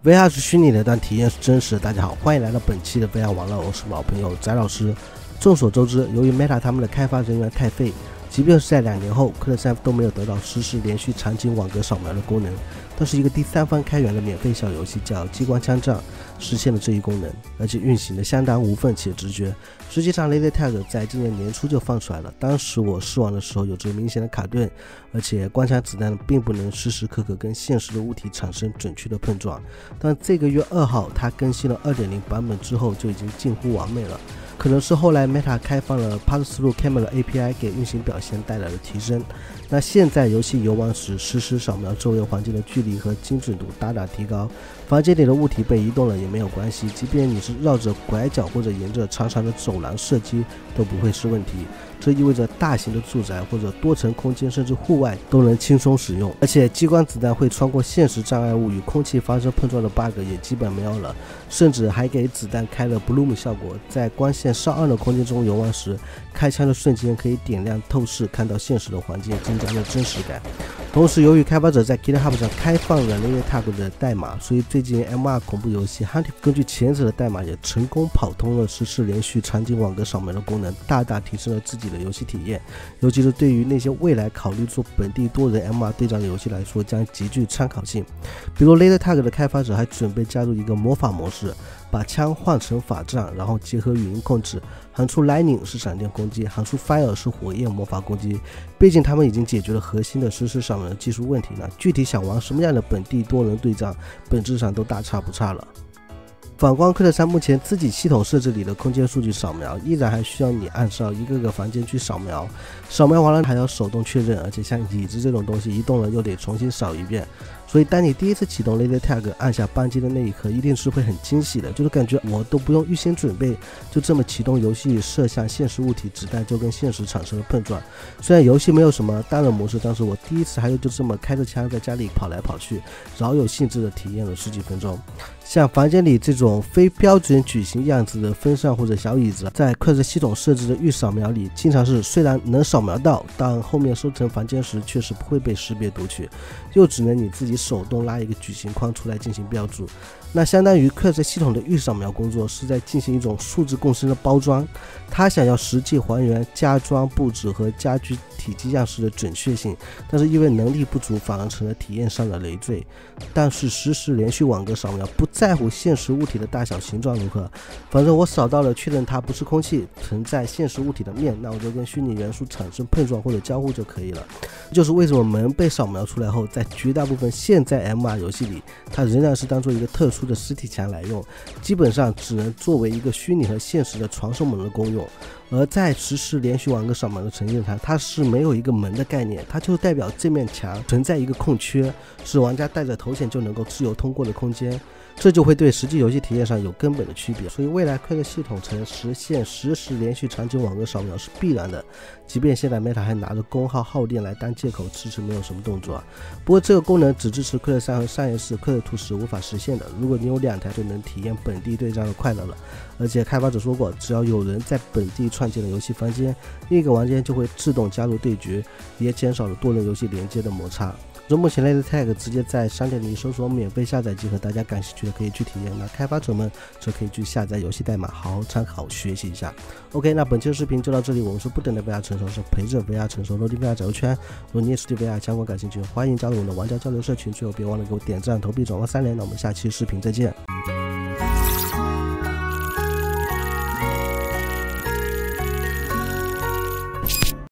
VR 是虚拟的，但体验是真实的。大家好，欢迎来到本期的 VR 网络，我是老朋友翟老师。众所周知，由于 Meta 他们的开发人员太废，即便是在2年后，克莱3都没有得到实时连续场景网格扫描的功能。但是一个第三方开源的免费小游戏叫激光枪战实现了这一功能，而且运行的相当无缝且直觉。实际上 Laser Tag 在今年年初就放出来了，当时我试玩的时候有着明显的卡顿，而且光枪子弹并不能时时刻刻跟现实的物体产生准确的碰撞。但这个月2号它更新了 2.0 版本之后就已经近乎完美了，可能是后来 Meta 开放了 Pass-Through Camera API 给运行表现带来的提升。那现在游戏游玩时实时扫描周围环境的距离和精准度大大提高，房间里的物体被移动了也没有关系，即便你是绕着拐角或者沿着长长的走廊射击都不会是问题。这意味着大型的住宅或者多层空间甚至户外都能轻松使用，而且激光子弹会穿过现实障碍物与空气发生碰撞的 bug 也基本没有了，甚至还给子弹开了 bloom 效果，在光线稍暗的空间中游玩时，开枪的瞬间可以点亮透视，看到现实的环境，增加了真实感。同时由于开发者在 GitHub 上开放了 Laser Tag 的代码，所以最近 MR 恐怖游戏 Huntive 根据前者的代码也成功跑通了实时连续场景网格扫描的功能，大大提升了自己的游戏体验，尤其是对于那些未来考虑做本地多人 MR 对战的游戏来说将极具参考性。比如 Laser Tag 的开发者还准备加入一个魔法模式，把枪换成法杖，然后结合语音控制，喊出 Lightning 是闪电攻击，喊出 Fire 是火焰魔法攻击。毕竟他们已经解决了核心的实时扫描的技术问题了，具体想玩什么样的本地多人对战本质上都大差不差了。反观克莱3目前自己系统设置里的空间数据扫描依然还需要你按照一个个房间去扫描，扫描完了还要手动确认，而且像椅子这种东西移动了又得重新扫一遍。所以当你第一次启动 Laser Tag 按下扳机的那一刻，一定是会很惊喜的，就是感觉我都不用预先准备，就这么启动游戏射向现实物体，子弹就跟现实产生了碰撞。虽然游戏没有什么单人模式，但是我第一次还有就这么开着枪在家里跑来跑去，饶有兴致的体验了10几分钟。像房间里这种非标准矩形样子的风扇或者小椅子，在快速系统设置的预扫描里经常是虽然能扫描到，但后面收成房间时确实不会被识别读取，又只能你自己手动拉一个矩形框出来进行标注。那相当于快速系统的预扫描工作是在进行一种数字共生的包装，它想要实际还原家装布置和家居体积样式的准确性，但是因为能力不足反而成了体验上的累赘。但是实时连续网格扫描不在乎现实物体的大小形状如何，反正我扫到了确认它不是空气存在现实物体的面，那我就跟虚拟元素产生碰撞或者交互就可以了。这就是为什么门被扫描出来后，在绝大部分现在 MR 游戏里它仍然是当做一个特殊的实体墙来用，基本上只能作为一个虚拟和现实的传送门的功用。而在实时连续网格扫描的呈现上，它是没有一个门的概念，它就代表这面墙存在一个空缺，是玩家带着头显就能够自由通过的空间，这就会对实际游戏体验上有根本的区别。所以未来快乐系统曾实现实时连续场景网格扫描是必然的，即便现在 Meta 还拿着功耗耗电来当借口，迟迟没有什么动作。不过这个功能只支持快乐3和商业式快乐图是无法实现的，如果你有2台就能体验本地对战的快乐了。而且开发者说过，只要有人在本地创建了游戏房间，另一个玩家就会自动加入对决，也减少了多人游戏连接的摩擦。目前 Laser Tag 直接在商店里搜索免费下载即可，大家感兴趣的可以去体验，那开发者们则可以去下载游戏代码，好好参考学习一下。OK， 那本期的视频就到这里，我们是不等的 VR 成熟，是陪着 VR 成熟落地 VR 角圈。如果你也是对 VR 相关感兴趣，欢迎加入我们的玩家交流社群，最后别忘了给我点赞、投币、转发3连。那我们下期视频再见。